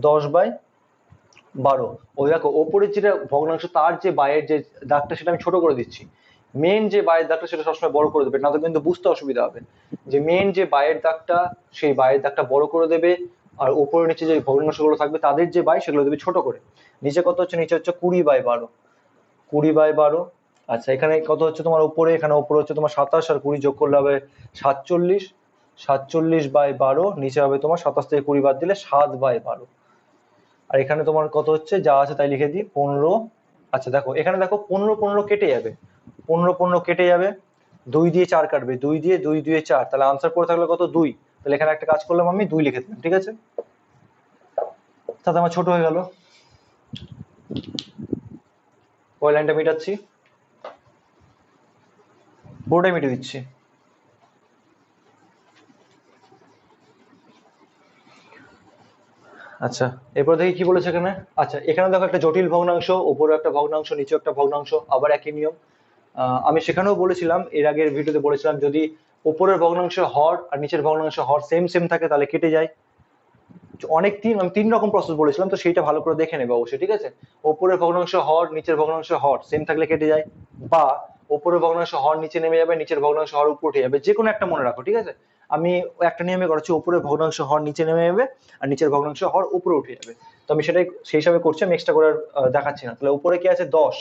S2: 10/12। ওই দেখো ওপরে যেটা ভগ্নাংশ তার যে বাইরের যে দাগটা সেটা আমি ছোট করে দিচ্ছি, মেন যে বাইরের দাগটা সেটা সবসময় বড় করে দেবে, না তো কিন্তু বুঝতে অসুবিধা হবে। যে মেন যে বাইরের দাগটা সেই বাইরের দাগটা বড় করে দেবে, আর উপরে নিচে যে ভগ্নাংশগুলো থাকবে তাদের যে বাই সেগুলো দেবে ছোট করে। নিচে কত হচ্ছে, নিচে হচ্ছে 20/12, 20/12। আচ্ছা, এখানে কত হচ্ছে তোমার উপরে, এখানে উপরে হচ্ছে তোমার 27, আর 20 যোগ করলে হবে 47, 47/12, নিচে হবে তোমার 27 থেকে 20 বাদ দিলে 7/12। আর এখানে তোমার কত হচ্ছে, যা আছে তাই লিখে দিই 15। আচ্ছা দেখো এখানে দেখো 15 15 কেটে যাবে, 15 15 কেটে যাবে, 2 দিয়ে 4 কাটবে, 2 দিয়ে 2 2 4, তাহলে আনসার পড়ে থাকলে কত 2। তাহলে এখানে একটা কাজ করলাম, আমি 2 লিখে দিলাম, ঠিক আছে। তাতে আমার ছোট হয়ে গেল। পরের লাইনটা মেটাচ্ছি, পুরোটাই মিটিয়ে দিচ্ছি। আচ্ছা, এরপর দেখি কি বলেছে এখানে। আচ্ছা, এখানে দেখো একটা জটিল ভগ্নাংশ, উপরে একটা ভগ্নাংশ, নিচে একটা ভগ্নাংশ, আবার একই নিয়ম। আমি সেখানেও বলেছিলাম, এর আগের ভিডিওতে বলেছিলাম, যদি উপরের ভগ্নাংশ হর আর নিচের ভগ্নাংশ হর সেম সেম থাকে তাহলে কেটে যায়। আমি 3 রকম প্রসেস বলেছিলাম, তো সেইটা ভালো করে দেখে নেবে অবশ্যই, ঠিক আছে। উপরের ভগ্নাংশ হর, নিচের ভগ্নাংশ হর সেম থাকলে কেটে যায়, বা উপরের ভগ্নাংশ হর নিচে নেমে যাবে, নিচের ভগ্নাংশ হর উপরে উঠে যাবে, যে কোনো একটা মনে রাখো, ঠিক আছে। আমি একটা নিয়মে করেছি, উপরের ভগ্নাংশ হর নিচে নেমে যাবে আর নিচের ভগ্নাংশ হর উপরে উঠে যাবে। তো আমি সেটাই সেই হিসাবে করছি, আমি এক্সট্রা করে আর দেখাচ্ছি না। তাহলে উপরে কি আছে 10,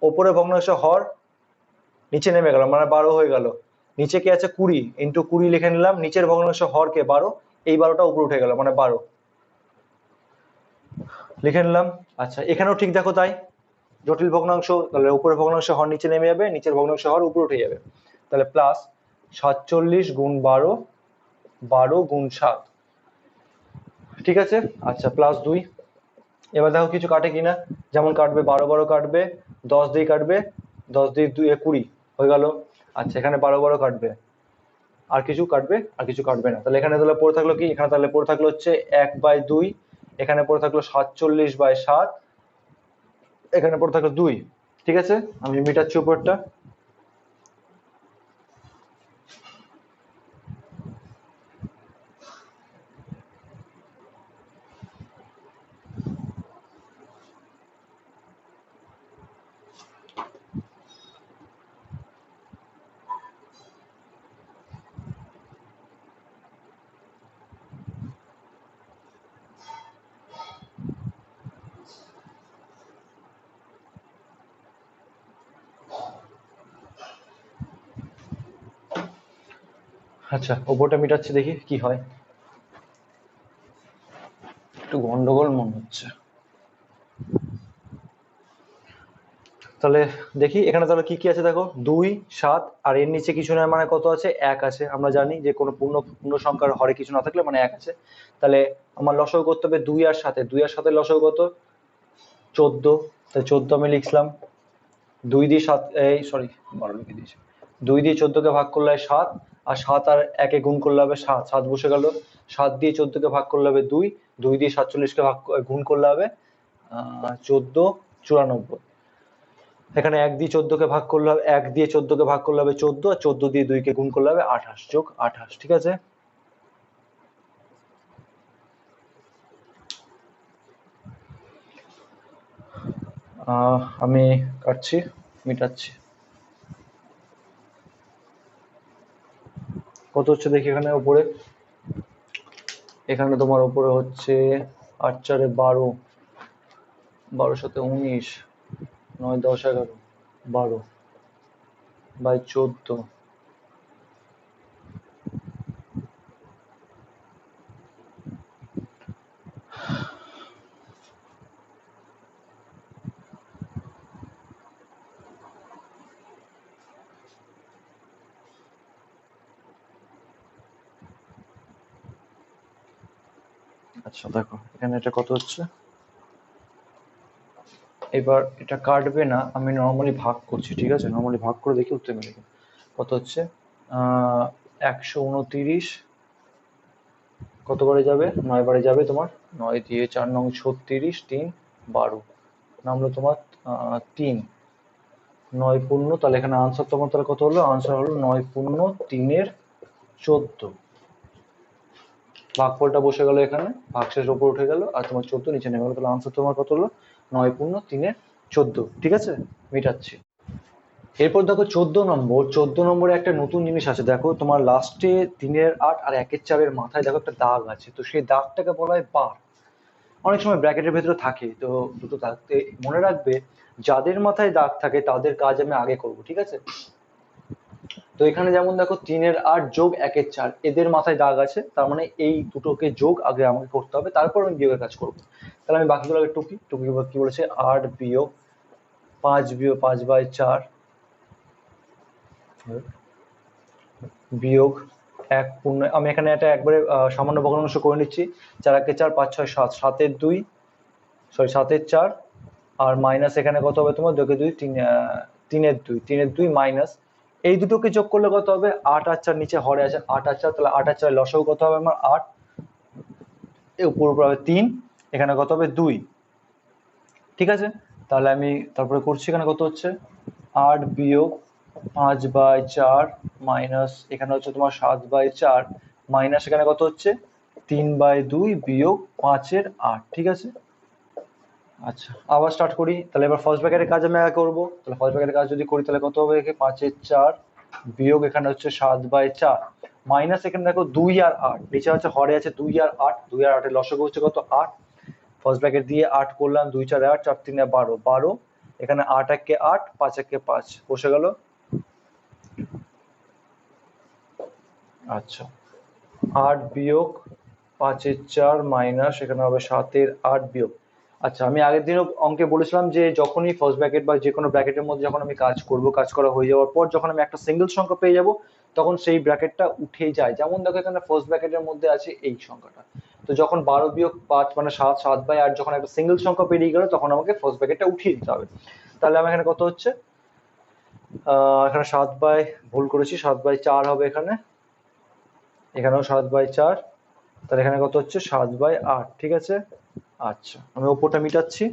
S2: উপরে ভগ্নাংশ হর নিচে নেমে গেল মানে 12 হয়ে গেল। নিচে কি আছে 20, ইন্টু 20 লিখে নিলাম, নিচের ভগ্নাংশ হরকে 12, এই 12টা উপরে উঠে গেল মানে 12 লিখে নিলাম। আচ্ছা, এখানেও ঠিক দেখো তাই, জটিল ভগ্নাংশ, তাহলে উপরের ভগ্নাংশ হর নিচে নেমে যাবে, নিচের ভগ্নাংশ হর উপরে উঠে যাবে। তাহলে প্লাস 47 গুণ 12, 12 গুণ 7, ঠিক আছে। আচ্ছা, প্লাস 2। এবার দেখো কিছু কাটে কিনা, যেমন কাটবে 12 12 কাটবে, 10 দিয়ে কাটবে, 10 দিয়ে 2 20 হয়ে গেল। আচ্ছা, এখানে 12 12 কাটবে, আর কিছু কাটবে, আর কিছু কাটবে না। তাহলে এখানে তাহলে পড়ে থাকলো কি, এখানে তাহলে পড়ে থাকলো হচ্ছে 1/2, এখানে পড়ে থাকলো 47/7, এখানে পড়ে থাকলো 2, ঠিক আছে। আমি মিটাচ্ছি উপরটা। আচ্ছা, ওপরটা মিটাচ্ছি, দেখি কি হয়। একটু গন্ডগোল মনে হচ্ছে। তাহলে দেখি এখানে তাহলে কি কি আছে, দেখো 2 7, আর এর নিচে কিছু নয় মানে কত আছে, 1 আছে। আমরা জানি যে কোনো পূর্ণ পূর্ণ সংখ্যার হরে কিছু না থাকলে মানে 1 আছে। তাহলে আমার লসাগু করতে হবে 2 আর 7, 2 আর 7 লসাগু কত, 14। তাহলে 14 আমি লিখলাম। 2 দিয়ে 7, এই সরি 12 লিখে দিয়েছি। 2 দিয়ে 14 কে ভাগ করলে 7, আর 7 আর 1 এ গুণ করলে হবে 7, 7 বসে গেল। 7 দিয়ে 14 কে ভাগ করলে হবে 2, 2 দিয়ে 47 কে গুণ করলে হবে 14 94। এখানে 1 দিয়ে 14 কে ভাগ করলে হবে, 1 দিয়ে 14 কে ভাগ করলে হবে 14, আর 14 দিয়ে 2 কে গুণ করলে হবে 28 যোগ 28, ঠিক আছে। আমি কাটছি, মিটাচ্ছি। কত হচ্ছে দেখি এখানে উপরে, এখানে তোমার উপরে হচ্ছে 8 4 12, 12 7 19, 9 10 11, 12 বাই 14। আচ্ছা দেখো এখানে এটা কত হচ্ছে, এবার এটা কাটবে না, আমি নর্মালি ভাগ করছি, ঠিক আছে। নর্মালি ভাগ করে দেখি উত্তর মিলে কিনা। কত হচ্ছে 129, কত বারে যাবে, 9 বারে যাবে তোমার। 9 দিয়ে 4 9 36, 3 12, নামলো তোমার 3, 9 পূর্ণ, তাহলে এখানে আনসার তোমার তাহলে কত হলো, আনসার হলো 9 পূর্ণ 3 14। ভাগফলটা বসে গেল এখানে, ভাগশেষ ওপর উঠে গেল, আর তোমার 14 নিচে নেমে গেল। তাহলে আনসার তোমার কত হলো, 9 পূর্ণ 3 14, ঠিক আছে। মিটাচ্ছি। এরপর দেখো 14 নম্বর, 14 নম্বরে একটা নতুন জিনিস আছে, দেখো তোমার লাস্টে 3-8 আর 1-4 মাথায় দেখো একটা দাগ আছে, তো সেই দাগটাকে বলা হয় বার। অনেক সময় ব্র্যাকেটের ভেতরে থাকে, তো দুটো থাকতে মনে রাখবে, যাদের মাথায় দাগ থাকে তাদের কাজ আমি আগে করব, ঠিক আছে। তো এখানে যেমন দেখো 3-8 যোগ 1-4, এদের মাথায় দাগ আছে, তার মানে এই দুটোকে যোগ আগে আমাকে করতে হবে, তারপর আমি বিয়োগের কাজ করবো। তাহলে আমি বাকিগুলো আগে টুকি টুকি, কি বলেছে, 8 বিয়োগ 5 বিয়োগ 5/4 বিয়োগ এক পূর্ণ, আমি এখানে এটা একবারে সামান্য ভগ্নাংশ করে নিচ্ছি। 4 একে 4, 5 6 7, 7 এর 2, সরি 7 এর 4, আর মাইনাস এখানে কত হবে তোমার 2 কে 2, 3 এর 2, 3 এর 2 মাইনাস এই দুটোকে যোগ করলে কত হবে 8 আর 4, নিচে হরে আছে 8 আর 4, তাহলে 8 আর 4 লসাগু কত হবে আমার 8, এর উপর উপর হবে 3, এখানে কত হবে 2। ঠিক আছে, তাহলে আমি তারপরে করছি, এখানে কত হচ্ছে 8 বিয়োগ 5/4 মাইনাস এখানে হচ্ছে তোমার 7/4 মাইনাস এখানে কত হচ্ছে 3/2 বিয়োগ 5 এর 8। ঠিক আছে, আচ্ছা আবার স্টার্ট করি। তাহলে এবার ফার্স্ট ব্র্যাকেটের কাজ আমি আগে করবো। তাহলে ফার্স্ট ব্র্যাকেটের কাজ যদি করি তাহলে কত হবে 5 এর 4 বিয়োগ এখানে হচ্ছে 7/4 মাইনাস এখানে দেখো 2 আর 8, নিচে হচ্ছে হরে আছে 2 আর 8, 2 আর 8 এর লসাগু হচ্ছে কত 8। ফার্স্ট ব্র্যাকেট দিয়ে 8 করলাম, 2 4 8, 4 3 12, 12 এখানে 8 একে 8, 5 একে 5 বসে গেল। আচ্ছা 8 বিয়োগ 5 এর 4 মাইনাস এখানে হবে 7 এর 8 বিয়োগ। আচ্ছা আমি আগের দিনও অঙ্কে বলেছিলাম যে যখনই ফার্স্ট ব্র্যাকেট বা যে কোনো ব্র্যাকেটের মধ্যে যখন আমি কাজ করব, কাজ করা হয়ে যাওয়ার পর যখন আমি একটা সিঙ্গেল সংখ্যা পেয়ে যাব তখন সেই ব্র্যাকেটটা উঠে যায়। যেমন দেখো এখানে ফার্স্ট ব্র্যাকেটের মধ্যে আছে এই সংখ্যাটা, তো যখন 12 বিয়োগ 5 মানে 7, 7/8 যখন একটা সিঙ্গেল সংখ্যা পেরিয়ে গেল তখন আমাকে ফার্স্ট ব্র্যাকেটটা উঠিয়ে দিতে হবে। তাহলে আমার এখানে কত হচ্ছে এখানে 7 বাই, ভুল করেছি, 7/4 হবে এখানে, এখানেও 7/4, তাহলে এখানে কত হচ্ছে 7/8। ঠিক আছে, আচ্ছা আমি ওপরটা মিটাচ্ছি।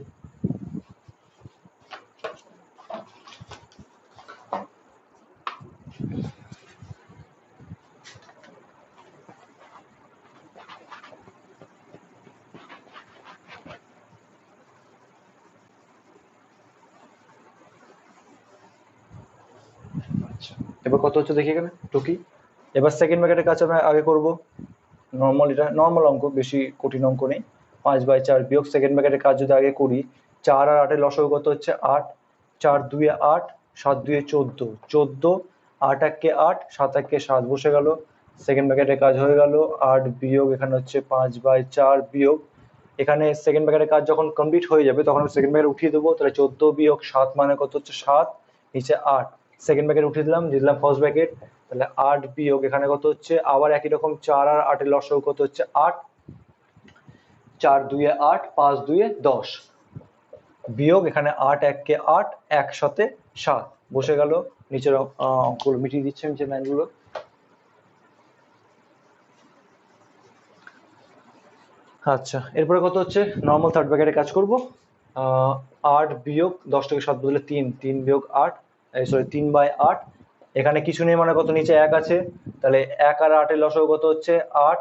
S2: আচ্ছা এবার কত হচ্ছে দেখি এখানে টুকি। এবার সেকেন্ড ব্র্যাকেটের কাজ আমি আগে করব। নর্মাল, এটা নর্মাল অঙ্ক, বেশি কঠিন অঙ্ক নেই। 5/4 বিয়োগ সেকেন্ড ব্র্যাকেটের কাজ যদি আগে করি, 4 আর 8 এর লসাগু কত হচ্ছে 8, 4 2 এ 8, 7 2 এ 14, 14 8 একে 8, 7 একে 7 বসে গেল। সেকেন্ড ব্র্যাকেটের কাজ হয়ে গেল। 8 বিয়োগ এখানে হচ্ছে 5/4 বিয়োগ এখানে সেকেন্ড ব্র্যাকেটের কাজ যখন কমপ্লিট হয়ে যাবে তখন আমি সেকেন্ড ব্র্যাকেট উঠিয়ে দেবো। তাহলে 14 বিয়োগ 7 মানে কত হচ্ছে 7, নিচে 8, সেকেন্ড ব্র্যাকেট উঠিয়ে দিলাম, দিয়ে দিলাম ফার্স্ট ব্র্যাকেট। তাহলে 8 বিয়োগ এখানে কত হচ্ছে আবার একই রকম 4 আর 8 এর লসাগু কত হচ্ছে 8, 4 2 এ 8, 5 2 এ 10 বিয়োগ এখানে 8 একে 8, একসাথে 7 বসে গেল। নিচের অঙ্কগুলো মিটিয়ে দিচ্ছে নিচের লাইনগুলো। আচ্ছা এরপরে কত হচ্ছে নর্মাল থার্ড ব্র্যাকেটে কাজ করব। 8 বিয়োগ 10 থেকে 7 বদলে 3, 3 বিয়োগ 8, সরি 3/8 এখানে কিছু নেই মানে কত, নিচে 1 আছে, তাহলে 1 আর 8 এর লসাগু কত হচ্ছে 8,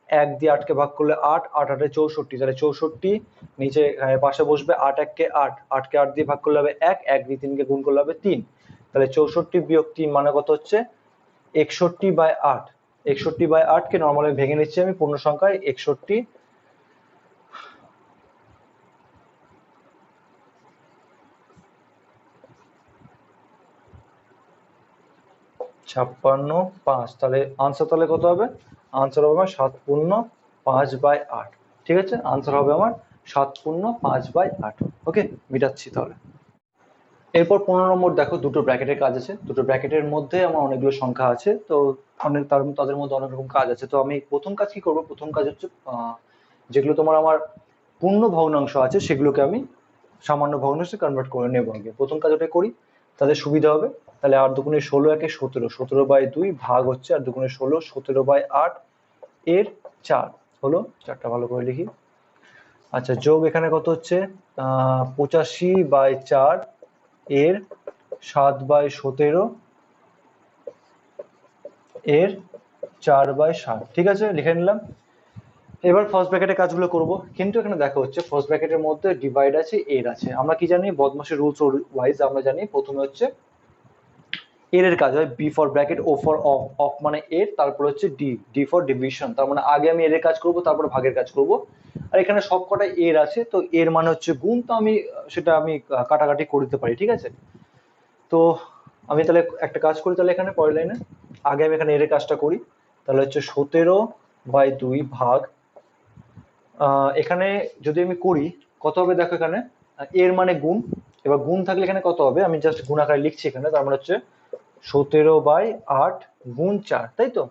S2: 1 দিয়ে 8 কে ভাগ করলে 8, 8 8 এ 64, তাহলে 64 নিচে পাশে বসবে 8 1 কে 8, 8 কে 8 দিয়ে ভাগ করলে হবে 1, 1 দিয়ে 3 কে গুণ করলে হবে 3, তাহলে 64 বিয়োগ 3 মানে কত হচ্ছে 61/8। 61/8 কে নর্মালি ভেঙে নিচ্ছি আমি পূর্ণ সংখ্যায়, 61 56/5, তাহলে আনসার তাহলে কত হবে, আনসার হবে আমার 7/5/8। ঠিক আছে, আনসার হবে আমার 7/5/8। ওকে, মিটাচ্ছি তাহলে। এরপর 15 নম্বর দেখো, দুটো ব্র্যাকেটের কাজ আছে, দুটো ব্র্যাকেটের মধ্যে আমার অনেকগুলো সংখ্যা আছে, তো অনেক তাদের মধ্যে অনেক রকম কাজ আছে। তো আমি প্রথম কাজ কি করবো, প্রথম কাজ হচ্ছে যেগুলো তোমার আমার পূর্ণ ভগ্নাংশ আছে সেগুলোকে আমি সামান্য ভগ্নাংশে কনভার্ট করে নেবো আগে। প্রথম কাজ ওটা করি, তাদের সুবিধা হবে। তাহলে 8 দুগুণে 16 একে 17, 17/2 ভাগ হচ্ছে 8 দুগুণে 16, 17/8 এর 4 হলো, চারটা ভালো করে লিখি। আচ্ছা যোগ এখানে কত হচ্ছে 85/4 এর 7/17 এর 4/7। ঠিক আছে, লিখে নিলাম। এবার ফার্স্ট ব্র্যাকেটের কাজগুলো করব, কিন্তু এখানে দেখা হচ্ছে ফার্স্ট ব্র্যাকেটের মধ্যে ডিভাইড আছে, এর আছে। আমরা কি জানি, বদমাশের রুলস ওয়াইজ আমরা জানি প্রথমে হচ্ছে এর কাজ হয় B for bracket, O for of, of মানে এর, তারপর হচ্ছে ডি, ডি ফর ডিভিশন, তার মানে আগে আমি এর কাজ করব তারপর ভাগের কাজ করব। আর এখানে সব কটা এর আছে, তো এর মানে হচ্ছে গুণ, তো আমি সেটা আমি কাটাকাটি করে দিতে পারি। ঠিক আছে, তো আমি তাহলে একটা কাজ করি, তাহলে এখানে পরের লাইনে আগে আমি এখানে এর কাজটা করি। তাহলে হচ্ছে 17/2 ভাগ এখানে যদি আমি করি কত হবে দেখো, এখানে এর মানে গুণ, এবার গুণ থাকলে এখানে কত হবে, আমি জাস্ট গুণ আকারে লিখছি এখানে, তার মানে হচ্ছে 17/8 গুণ 4, তাই তো।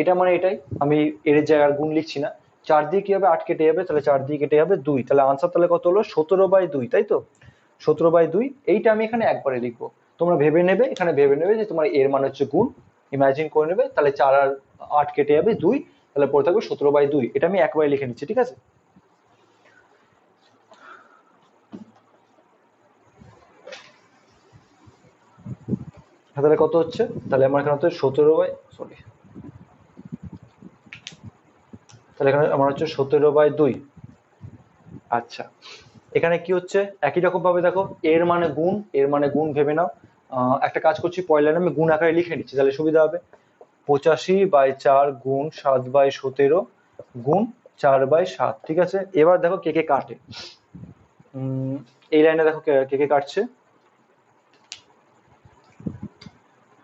S2: এটা মানে এটাই, আমি এর জায়গায় আর গুণ লিখছি না। 4 দিয়ে কি হবে, 8 কেটে যাবে, তাহলে 4 দিয়ে কেটে যাবে 2, তাহলে আনসার তাহলে কত হলো 17/2, তাই তো? 17/2, এইটা আমি এখানে একবারে লিখবো। তোমরা ভেবে নেবে, এখানে ভেবে নেবে যে তোমার এর মানে হচ্ছে গুণ, ইমাজিন করে নেবে, তাহলে 4 আর 8 কেটে যাবে 2, তাহলে পরে থাকবে 17/2, এটা আমি একবারে লিখে নিচ্ছি, ঠিক আছে? তাহলে কত হচ্ছে, তাহলে আমার এখানে হচ্ছে 17/2, তাহলে এখানে আমার হচ্ছে 17/2। আচ্ছা, এখানে কি হচ্ছে, একই রকম ভাবে দেখো, এর মানে গুণ, এর মানে গুণ ভেবে নাও। একটা কাজ করছি, পয়লা আমি গুণ আকারে লিখে নিচ্ছি, তাহলে সুবিধা হবে। 85/4 গুণ 7/17 গুণ 4/7, ঠিক আছে? এবার দেখো কে কে কাটে। এই লাইনে দেখো কে কে কাটছে।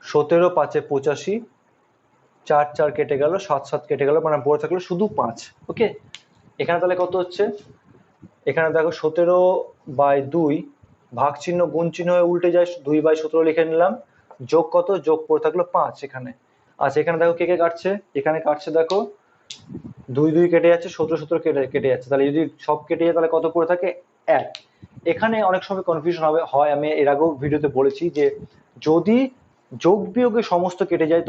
S2: 17 5 85, 4 4 কেটে গেল, 7 7 কেটে গেল, মানে পড়ে থাকলো শুধু 5। ওকে, এখানে তাহলে কত হচ্ছে, এখানে দেখো 17/2, ভাগ চিহ্ন গুণ চিহ্ন হয়ে উল্টে যায়, 2/17 লিখে নিলাম, যোগ কত, যোগ পড়ে থাকলো 5 এখানে। আচ্ছা, এখানে দেখো কে কে কাটছে, এখানে কাটছে দেখো 2 2 কেটে যাচ্ছে, 17 17 কেটে কেটে যাচ্ছে, তাহলে যদি সব কেটে যায় তাহলে কত পড়ে থাকে 1। এখানে অনেক সময় কনফিউশন হয়, আমি এর আগেও ভিডিওতে বলেছি যে যদি যোগ বিয়োগে সমস্ত কেটে যায়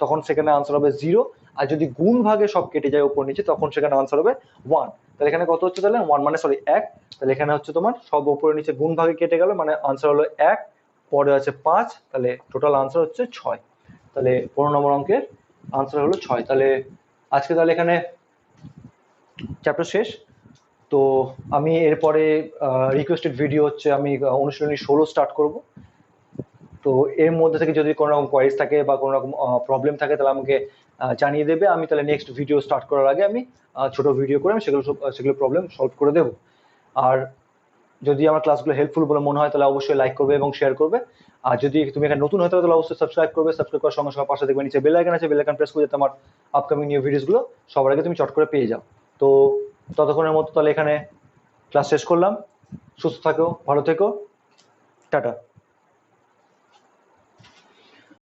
S2: তখন সেখানে আনসার হবে 0, আর যদি গুণ ভাগে সব কেটে যায় উপর নিচে তখন সেখানে আনসার হবে 1। তাহলে এখানে কত হচ্ছে, তাহলে 1 মানে সরি 1, তাহলে এখানে হচ্ছে তোমার সব উপরে নিচে গুণ ভাগে কেটে গেল, মানে আনসার হলো 1, পরে আছে 5, তাহলে টোটাল আনসার হচ্ছে 6। তাহলে 15 নম্বর অঙ্কের আনসার হলো 6। তাহলে আজকে তাহলে এখানে চ্যাপ্টার শেষ। তো আমি এরপরে রিকোয়েস্টেড ভিডিও হচ্ছে আমি অনুশীলনী 16 স্টার্ট করব। তো এর মধ্যে থেকে যদি কোনো রকম কোয়ারিজ থাকে বা কোনো রকম প্রবলেম থাকে তাহলে আমাকে জানিয়ে দেবে, আমি তাহলে নেক্সট ভিডিও স্টার্ট করার আগে আমি ছোট ভিডিও করে আমি সেগুলো প্রবলেম সলভ করে দেবো। আর যদি আমার ক্লাসগুলো হেল্পফুল বলে মনে হয় তাহলে অবশ্যই লাইক করবে এবং শেয়ার করবে। আর যদি তুমি এখানে নতুন হতে তাহলে অবশ্যই সাবস্ক্রাইব করবে, সাবস্ক্রাইব করার সঙ্গে সঙ্গে পাশে দেখবে নিচে বেল আইকন আছে, বেল আইকন প্রেস করে যাতে আমার আপকামিং নিউ ভিডিওসগুলো সবার আগে তুমি চট করে পেয়ে যাও। তো ততক্ষণের মতো তাহলে এখানে ক্লাস শেষ করলাম। সুস্থ থাকো, ভালো থেকো, টাটা।